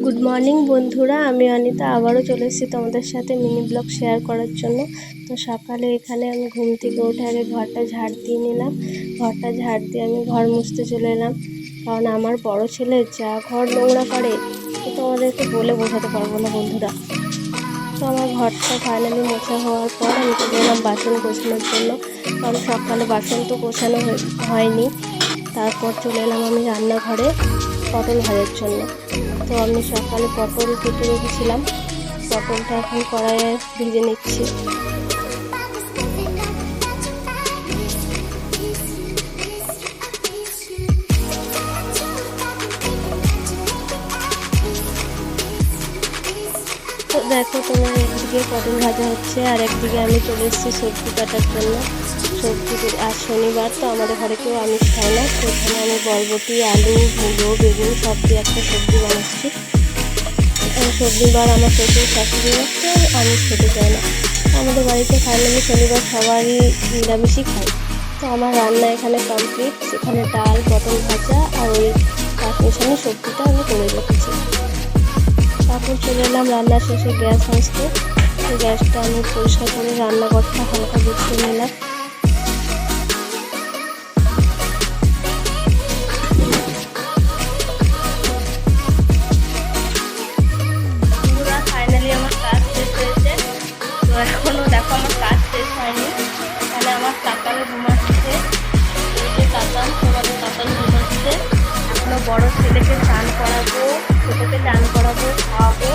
Good morning বন্ধুরা, আমি অনিতা আবারও চলে এসেছি তোমাদের সাথে মিনি ব্লগ শেয়ার করার জন্য। তো সকালে এখানে আমি ঘুম থেকে উঠে আগে ঘরটা ঝাড় দিয়ে নিলাম। ঘরটা ঝাড় দিয়ে আমি ঘর মুছতে চলে এলাম, কারণ আমার বড় ছেলে যা ঘর নোংরা করে তো তোমাদেরকে বলে বোঝাতে পারবো না বন্ধুরা। তো আমার ঘরটা ফাইনালি মোছা হওয়ার পর আমি চলে এলাম বাসন গোছানোর জন্য, কারণ সকালে বাসন তো গোছানো হয়নি। তারপর চলে এলাম আমি রান্নাঘরে পটল ভাজার জন্য। তো আমি সকালে পটল কেটে রেখেছিলাম, পটলটা এখন কড়াইয়ে ভেজে নিচ্ছি। তো দেখো তোমার একদিকে পটল ভাজা হচ্ছে আর একদিকে আমি চলে এসেছি সবজি কাটার জন্য। সবজি আজ শনিবার, তো আমাদের ঘরে কেউ আমিষ খায় না, তো এখানে আমি বরবটি, আলু, মূলো, বেগুন সব দিয়ে একটা সবজি বানাচ্ছি। শনিবার আমার শ্বশুর শাশুড়ি আছে, আমিষ খেতে চায় না। আমাদের বাড়িতে ফাইনালি শনিবার সবারই নিরামিষই খায়। তো আমার রান্না এখানে কমপ্লিট। এখানে ডাল, পটল ভাজা আর ওই কাঠমিশানি সবজিটা আমি করে রেখেছি। তারপর চলে এলাম রান্না শেষে গ্যাস আসতে। তো গ্যাসটা আমি পরিষ্কার করে রান্নাঘরটা হালকা গুছিয়ে নিলাম। ফাইনালি আমার কাজ শেষ হয়েছে। তো এখনও দেখো আমার কাজ শেষ হয়নি। এখানে আমার কাকারও ঘুমাচ্ছে, এই যে কাকান, তোমাদের কাকান ঘুমাচ্ছে। এখনও বড় ছেলেকে চান করাবো, ছোটোকে চান করাবো, খাওয়াবো।